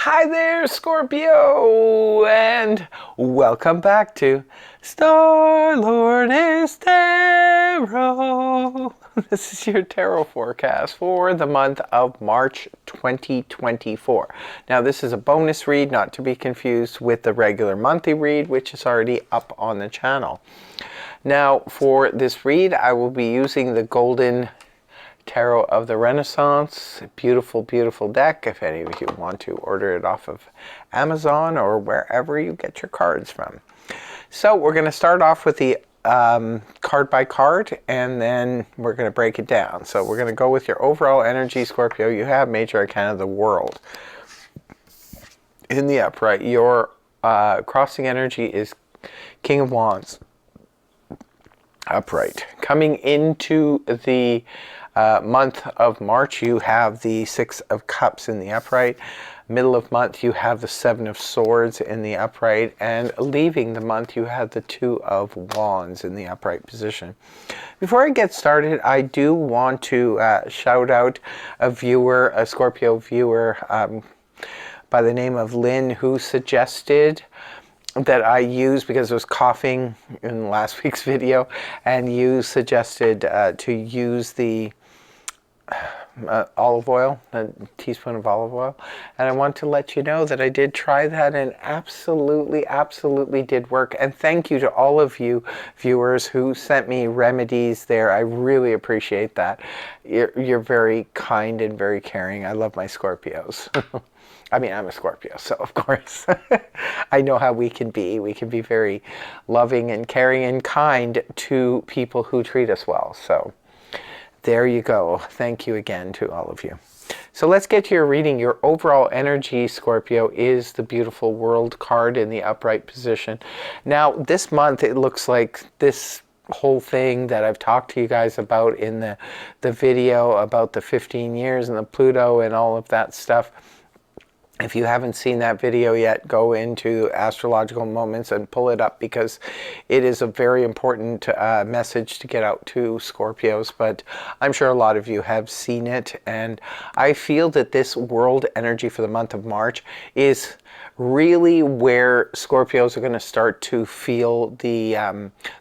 Hi there, Scorpio, and welcome back to Star Lord is Tarot. This is your tarot forecast for the month of March 2024. Now, this is a bonus read, not to be confused with the regular monthly read, which is already up on the channel. Now, for this read, I will be using the Golden Tarot of the Renaissance. Beautiful, beautiful deck. If any of you want to order it off of Amazon or wherever you get your cards from. So we're going to start off with the card by card, and then we're going to break it down. So we're going to go with your overall energy, Scorpio. You have Major Arcana of the World in the upright. Your crossing energy is King of Wands upright. Coming into the month of March, you have the Six of Cups in the upright. Middle of month, you have the Seven of Swords in the upright. And leaving the month, you have the Two of Wands in the upright position. Before I get started, I do want to shout out a viewer, a Scorpio viewer by the name of Lynn, who suggested that I use, because I was coughing in last week's video, and you suggested to use the olive oil, a teaspoon of olive oil. And I want to let you know that I did try that and absolutely did work. And thank you to all of you viewers who sent me remedies there. I really appreciate that. You're very kind and very caring. I love my Scorpios. I mean, I'm a Scorpio, so of course I know how we can be. We can be very loving and caring and kind to people who treat us well. So there you go. Thank you again to all of you. So let's get to your reading. Your overall energy, Scorpio, is the beautiful World card in the upright position. Now, this month, it looks like this whole thing that I've talked to you guys about in the video about the 15 years and the Pluto and all of that stuff. If you haven't seen that video yet, go into Astrological Moments and pull it up, because it is a very important message to get out to Scorpios. But I'm sure a lot of you have seen it, and I feel that this world energy for the month of March is really where Scorpios are going to start to feel the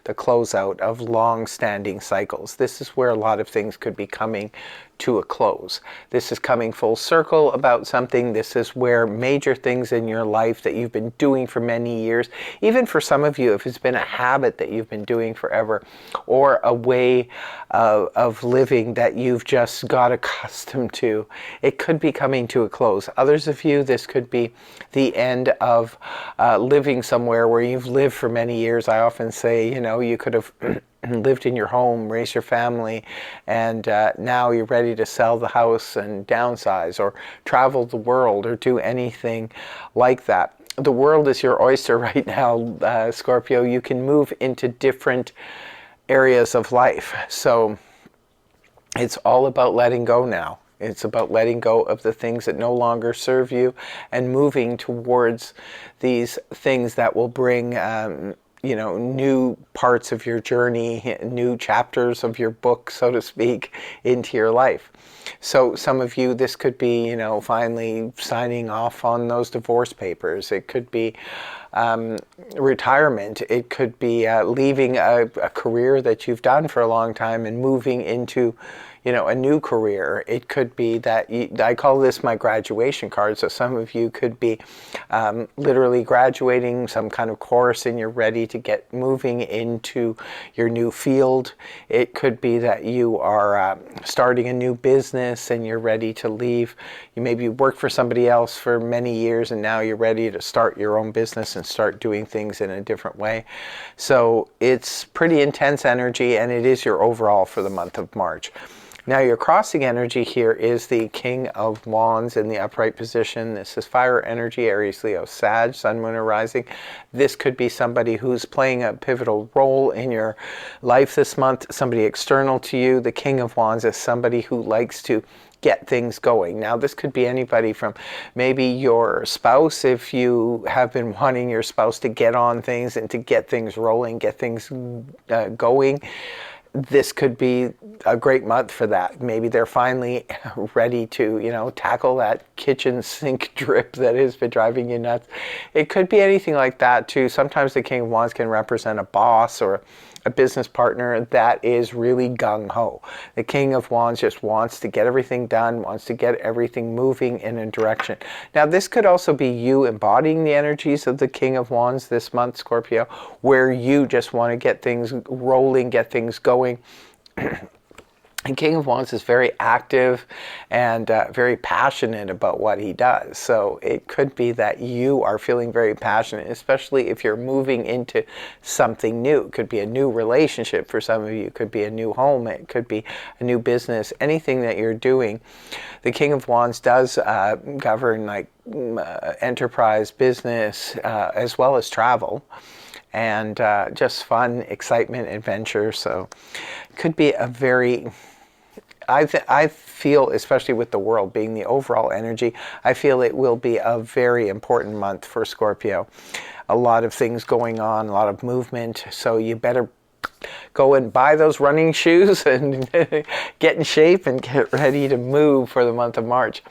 closeout of long-standing cycles. This is where a lot of things could be coming to a close. This is coming full circle about something. This is where major things in your life that you've been doing for many years, even for some of you, if it's been a habit that you've been doing forever, or a way of living that you've just got accustomed to, it could be coming to a close. Others of you, this could be the end of living somewhere where you've lived for many years. I often say, you know, you could have lived in your home, raised your family, and now you're ready to sell the house and downsize, or travel the world, or do anything like that. The world is your oyster right now, Scorpio. You can move into different areas of life. So it's all about letting go now. It's about letting go of the things that no longer serve you and moving towards these things that will bring you know, new parts of your journey, new chapters of your book, so to speak, into your life. So some of you, this could be, you know, finally signing off on those divorce papers. It could be retirement. It could be leaving a career that you've done for a long time and moving into, you know, a new career. It could be that I call this my graduation card. So some of you could be literally graduating some kind of course and you're ready to get moving into your new field. It could be that you are starting a new business and you're ready to leave. You maybe worked for somebody else for many years and now you're ready to start your own business and start doing things in a different way. So it's pretty intense energy, and it is your overall for the month of March. Now, your crossing energy here is the King of Wands in the upright position. This is fire energy, Aries, Leo, Sag, Sun, Moon, or Rising. This could be somebody who's playing a pivotal role in your life this month, somebody external to you. The King of Wands is somebody who likes to get things going. Now, this could be anybody from maybe your spouse, if you have been wanting your spouse to get on things and to get things rolling, get things going. this could be a great month for that. Maybe they're finally ready to, tackle that kitchen sink drip that has been driving you nuts. It could be anything like that too. Sometimes the King of Wands can represent a boss or a business partner that is really gung-ho. The King of Wands just wants to get everything done, wants to get everything moving in a direction. Now, this could also be you embodying the energies of the King of Wands this month, Scorpio, where you just want to get things rolling, get things going. And King of Wands is very active and very passionate about what he does. So it could be that you are feeling very passionate, especially if you're moving into something new. It could be a new relationship for some of you. It could be a new home. It could be a new business. Anything that you're doing. The King of Wands does govern like enterprise, business, as well as travel. And just fun, excitement, adventure. So it could be a very... I feel, especially with the world being the overall energy, I feel it will be a very important month for Scorpio. A lot of things going on, a lot of movement, so you better go and buy those running shoes and get in shape and get ready to move for the month of March.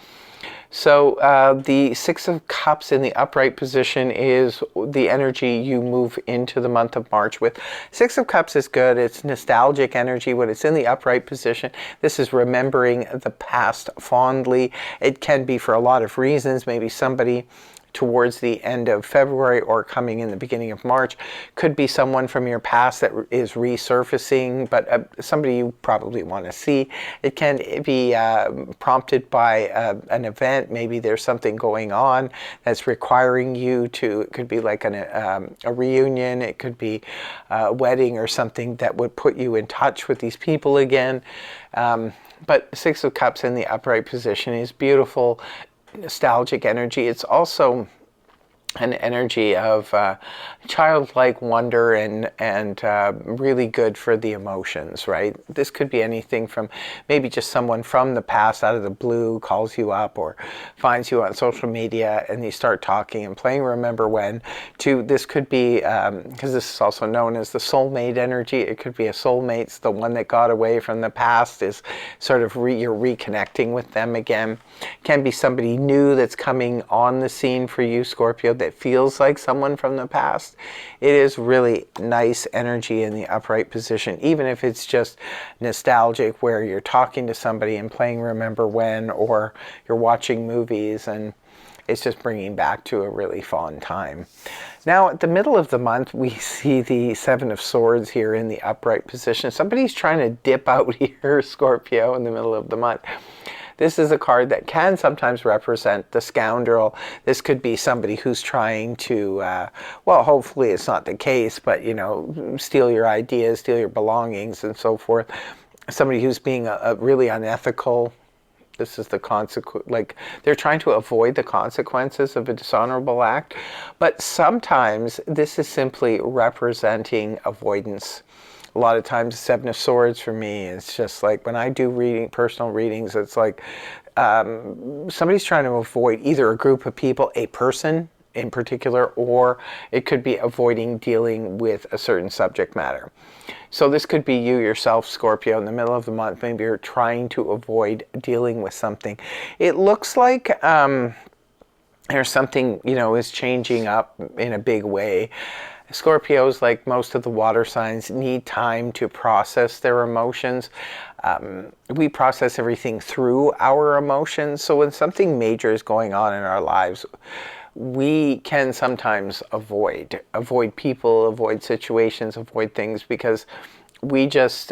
So the Six of Cups in the upright position is the energy you move into the month of March with. Six of Cups is good. It's nostalgic energy when it's in the upright position. This is remembering the past fondly. It can be for a lot of reasons. Maybe somebody towards the end of February or coming in the beginning of March. Could be someone from your past that is resurfacing, but somebody you probably want to see. It can be prompted by an event. Maybe there's something going on that's requiring you to, it could be like a reunion, it could be a wedding or something that would put you in touch with these people again. But Six of Cups in the upright position is beautiful, nostalgic energy. It's also an energy of childlike wonder and really good for the emotions, right? This could be anything from maybe just someone from the past out of the blue calls you up or finds you on social media and you start talking and playing Remember When, to this could be, because this is also known as the soulmate energy. It could be a soulmate's the one that got away from the past, is sort of you're reconnecting with them again. Can be somebody new that's coming on the scene for you, Scorpio, that feels like someone from the past. It is really nice energy in the upright position, even if it's just nostalgic where you're talking to somebody and playing Remember When, or you're watching movies and it's just bringing back to a really fun time. Now at the middle of the month we see the Seven of Swords here in the upright position. Somebody's trying to dip out here, Scorpio, in the middle of the month. This is a card that can sometimes represent the scoundrel. This could be somebody who's trying to, well, hopefully it's not the case, but, steal your ideas, steal your belongings, and so forth. Somebody who's being really unethical. This is the consequence, like they're trying to avoid the consequences of a dishonorable act. But sometimes this is simply representing avoidance. A lot of times, Seven of Swords for me, it's just like when I do personal readings, it's like somebody's trying to avoid either a group of people, a person in particular, or it could be avoiding dealing with a certain subject matter. So this could be you yourself, Scorpio, in the middle of the month. Maybe you're trying to avoid dealing with something. It looks like there's something, is changing up in a big way. Scorpios, like most of the water signs, need time to process their emotions. We process everything through our emotions. So when something major is going on in our lives, we can sometimes avoid people, avoid situations, avoid things, because we just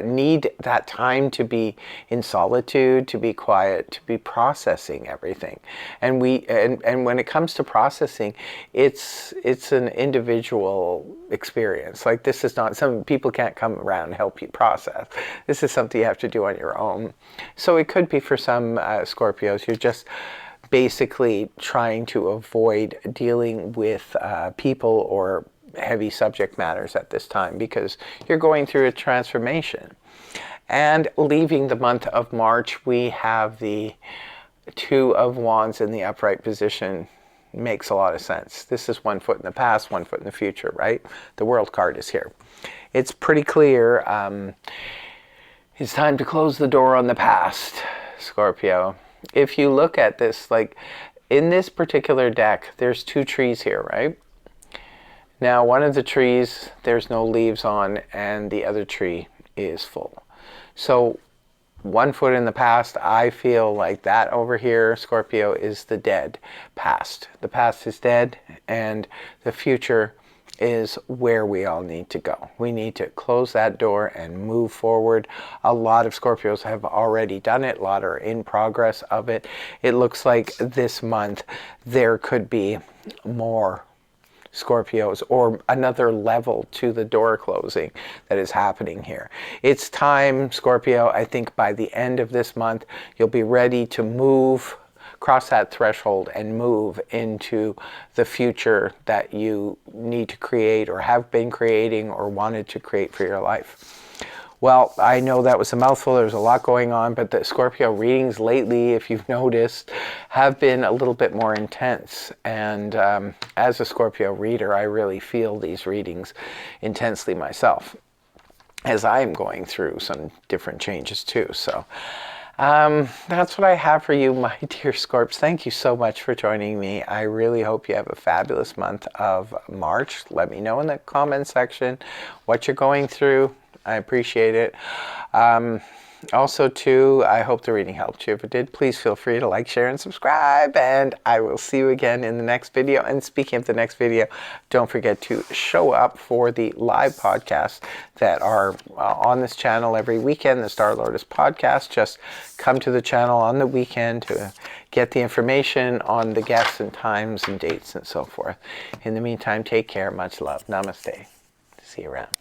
need that time to be in solitude, to be quiet, to be processing everything. And when it comes to processing, it's an individual experience. Like, this is not, some people can't come around and help you process. This is something you have to do on your own. So it could be for some Scorpios, you're just basically trying to avoid dealing with people or heavy subject matters at this time because you're going through a transformation. And leaving the month of March, we have the Two of Wands in the upright position. makes a lot of sense. This is 1 foot in the past, 1 foot in the future, right? The World card is here. It's pretty clear. It's time to close the door on the past, Scorpio. If you look at this, like in this particular deck, there's 2 trees here, right? Now, one of the trees, there's no leaves on, and the other tree is full. So 1 foot in the past, I feel like that over here, Scorpio, is the dead past. The past is dead, and the future is where we all need to go. We need to close that door and move forward. A lot of Scorpios have already done it. A lot are in progress of it. It looks like this month there could be more Scorpios, or another level to the door closing that is happening here. It's time, Scorpio, I think by the end of this month, you'll be ready to move, cross that threshold and move into the future that you need to create or have been creating or wanted to create for your life. Well, I know that was a mouthful. There's a lot going on, but the Scorpio readings lately, if you've noticed, have been a little bit more intense. And as a Scorpio reader, I really feel these readings intensely myself, as I'm going through some different changes too. So that's what I have for you, my dear Scorps. Thank you so much for joining me. I really hope you have a fabulous month of March. Let me know in the comment section what you're going through. I appreciate it. Also, too, I hope the reading helped you. If it did, please feel free to like, share, and subscribe. And I will see you again in the next video. And speaking of the next video, don't forget to show up for the live podcasts that are on this channel every weekend, the Star Lotus podcast. Just come to the channel on the weekend to get the information on the guests and times and dates and so forth. In the meantime, take care. Much love. Namaste. See you around.